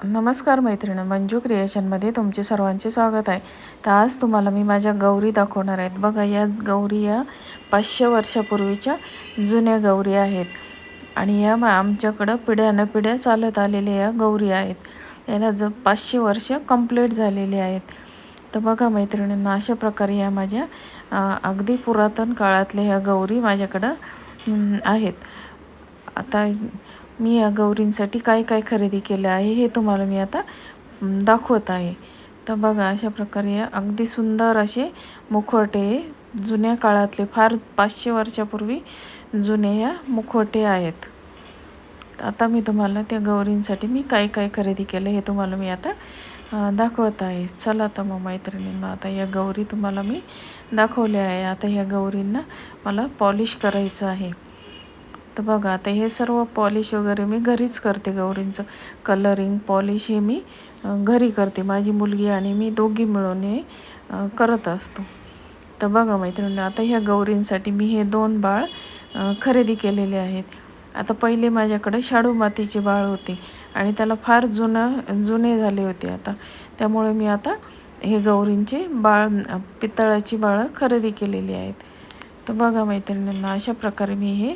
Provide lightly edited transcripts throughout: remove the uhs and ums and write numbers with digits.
नमस्कार मैत्रिणी, मंजू क्रिएशनमध्ये तुमचे सर्वांचे स्वागत आहे. तर आज तुम्हाला मी माझ्या गौरी दाखवणार आहेत. बघा, या गौरी या 500 वर्षापूर्वीच्या जुन्या गौरी आहेत आणि या आमच्याकडं पिढ्यानपिढ्या चालत आलेल्या या गौरी आहेत. याला 500 वर्ष कंप्लीट झालेली आहेत. तर बघा मैत्रिणींना, अशा प्रकारे या माझ्या अगदी पुरातन काळातल्या ह्या गौरी माझ्याकडं आहेत. आता मी या गौरींसाठी काय काय खरेदी केलं आहे हे तुम्हाला मी आता दाखवत आहे. तर बघा, अशा प्रकारे अगदी सुंदर असे मुखवटे, जुन्या काळातले, फार 500 वर्षापूर्वी जुने या मुखवटे आहेत. आता मी तुम्हाला त्या गौरींसाठी मी काय काय खरेदी केलं हे तुम्हाला मी आता दाखवत आहे. चला तर मग मैत्रिणींना, आता या गौरी तुम्हाला मी दाखवल्या आहे. आता ह्या गौरींना मला पॉलिश करायचं आहे. तर बघा, आता हे सर्व पॉलिश वगैरे मी घरीच करते. गौरींचं कलरिंग, पॉलिश हे मी घरी करते. माझी मुलगी आणि मी दोघी मिळून हे करत असतो. तर बघा मैत्रिणी, आता ह्या गौरींसाठी मी हे 2 बाळ खरेदी केलेले आहेत. आता पहिले माझ्याकडे शाडू मातीचे बाळ होते आणि त्याला फार जुने झाले होते आता. त्यामुळे मी आता हे गौरींचे पितळाची बाळं खरेदी केलेली आहेत. तर बघा मैत्रिणींना, अशा प्रकारे मी हे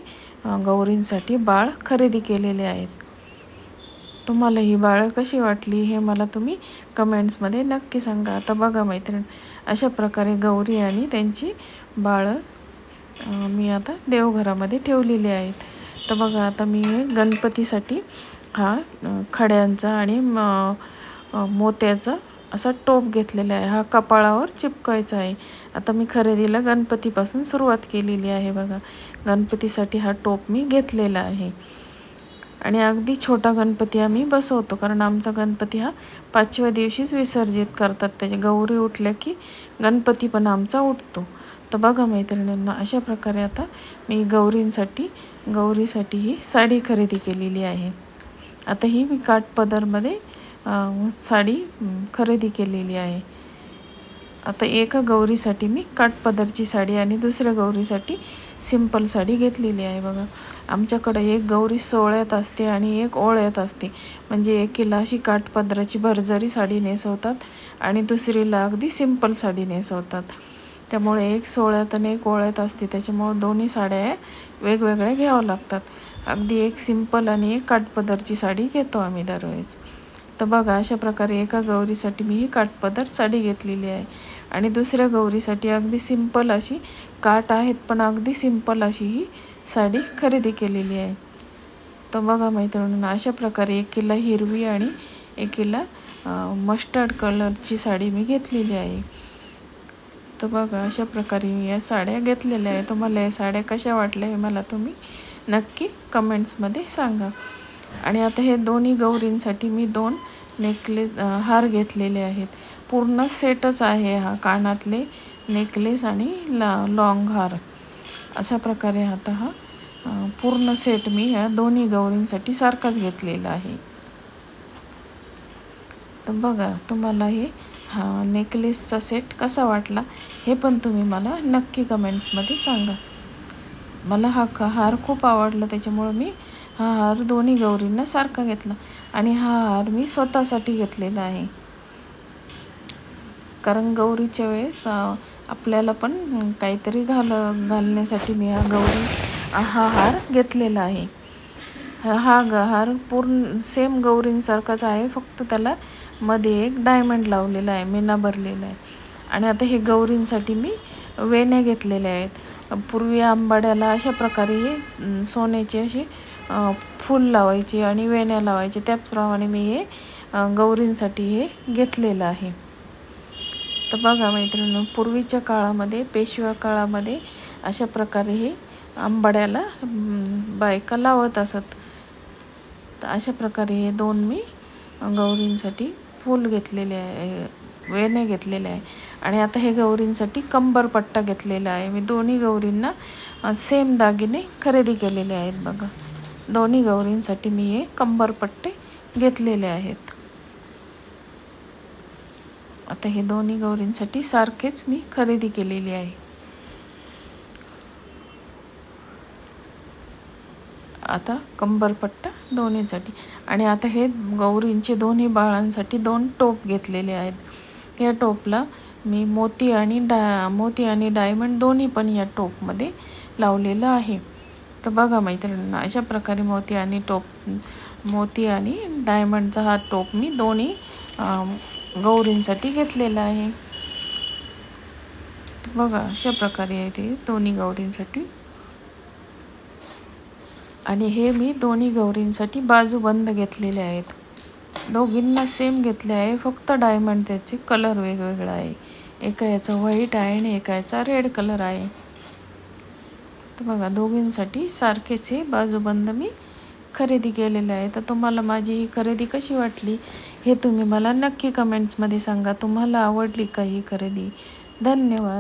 गौरींसाठी बाळ खरेदी केलेले आहेत. तुम्हाला ही बाळं कशी वाटली हे मला तुम्ही कमेंट्समध्ये नक्की सांगा. आता बघा मैत्रीण, अशा प्रकारे गौरी आणि त्यांची बाळं मी आता देवघरामध्ये ठेवलेली आहेत. तर बघा, आता मी हे गणपतीसाठी हा खड्यांचा आणि मोत्याचा असा टोप घेतलेला आहे. हा कपाळावर चिपकायचा आहे. आता मी खरेदीला गणपतीपासून सुरुवात केलेली आहे. बघा, गणपतीसाठी हा टोप मी घेतलेला आहे. आणि अगदी छोटा गणपती आम्ही बसवतो, कारण आमचा गणपती हा 5व्या दिवशीच विसर्जित करतात. त्याचे गौरी उठल्या की गणपती पण आमचा उठतो. तर बघा मैत्रिणींना, अशा प्रकारे आता मी गौरीसाठी ही साडी खरेदी केलेली आहे. आता ही मी काठपदरमध्ये साडी खरेदी केलेली आहे. आता एका गौरीसाठी मी काठपदरची साडी आणि दुसऱ्या गौरीसाठी सिंपल साडी घेतलेली आहे. बघा, आमच्याकडे एक गौरी सोहळ्यात असते आणि एक ओवळ्यात असते. म्हणजे एकीला अशी काठपदराची भरजरी साडी नेसवतात आणि दुसरीला अगदी सिंपल साडी नेसवतात. त्यामुळे एक सोहळ्यात आणि एक ओवळ्यात असते. त्याच्यामुळे दोन्ही साड्या वेगवेगळ्या घ्याव्या लागतात. अगदी एक सिंपल आणि एक काठपदरची साडी घेतो आम्ही दरवेळेस. तर बघा, अशा प्रकारे एका गौरीसाठी मी ही काठपदर साडी घेतलेली आहे आणि दुसऱ्या गौरीसाठी अगदी सिंपल अशी, काठ आहेत पण अगदी सिंपल अशी ही साडी खरेदी केलेली आहे. तर बघा मैत्रिणींना, अशा प्रकारे एकीला हिरवी आणि एकीला मस्टर्ड कलरची साडी मी घेतलेली आहे. तर बघा, अशा प्रकारे मी या साड्या घेतलेल्या आहे. तुम्हाला या साड्या कशा वाटल्या हे मला तुम्ही नक्की कमेंट्समध्ये सांगा. आणि आता हे दोन्ही गौरींसाठी मी 2 हार घेतलेले आहेत. पूर्ण सेटच आहे हा, कानातले, नेकलेस आणि लॉंग हार. अशा प्रकारे आता हा पूर्ण सेट मी ह्या दोन्ही गौरींसाठी सारखाच घेतलेला आहे. तर बघा, तुम्हाला हे नेकलेसचा सेट कसा वाटला हे पण तुम्ही मला नक्की कमेंट्समध्ये सांगा. मला हा हार खूप आवडला, त्याच्यामुळं मी हा हार दोन्ही गौरींना सारखा घेतला. आणि हा हार मी स्वतःसाठी घेतलेला आहे, कारण गौरीच्या वेळेस आपल्याला पण काहीतरी घालण्यासाठी मी हा हार घेतलेला आहे. हा हार पूर्ण सेम गौरींसारखाच आहे, फक्त त्याला मध्ये एक डायमंड लावलेला आहे, मीना भरलेला आहे. आणि आता हे गौरींसाठी मी वेण्या घेतलेल्या आहेत. पूर्वी आंबाड्याला अशा प्रकारे हे सोन्याचे असे फूल लावायचे आणि वेण्या लावायचे. त्याचप्रमाणे मी हे गौरींसाठी हे घेतलेलं आहे. तर बघा मैत्रिणी, पूर्वीच्या काळामध्ये, पेशव्या काळामध्ये अशा प्रकारे हे आंबाड्याला बायका लावत असत. तर अशा प्रकारे हे 2 मी गौरींसाठी फूल घेतलेले आहे, वेण्या घेतलेल्या आहे. आणि आता हे गौरींसाठी कंबरपट्टा घेतलेला आहे. मी दोन्ही गौरींना सेम दागिने खरेदी केलेले आहेत. बघा, दोन्ही गौरींसाठी मी हे कंबरपट्टे घेतलेले आहेत. आता हे दोन्ही गौरींसाठी सारखेच मी खरेदी केलेली आहे. आता कंबरपट्टा दोन्हीसाठी. आणि आता हे गौरींचे दोन्ही बाळांसाठी 2 टोप घेतलेले आहेत. या टोपला मी मोती आणि डायमंड दोन्ही पण या टोपमध्ये लावलेलं आहे. तर बघा मैत्रिणींनो, अशा प्रकारे मोती आणि डायमंडचा हा टोप मी दोन्ही गौरींसाठी घेतलेला आहे. बघा अशा प्रकारे आहे ते दोन्ही गौरींसाठी. आणि हे मी दोन्ही गौरींसाठी बाजूबंद घेतलेले आहेत. दोघींना सेम घेतले आहे, फक्त डायमंड त्याचे कलर वेगवेगळा आहे. एका याचा व्हाईट आहे आणि एका याचा रेड कलर आहे. तर बघा दोघींसाठी सारखेच हे बाजूबंद मी खरेदी केलेले आहे. तर तुम्हाला माझी ही खरेदी कशी वाटली हे तुम्ही मला नक्की कमेंट्समध्ये सांगा. तुम्हाला आवडली का ही खरेदी? धन्यवाद.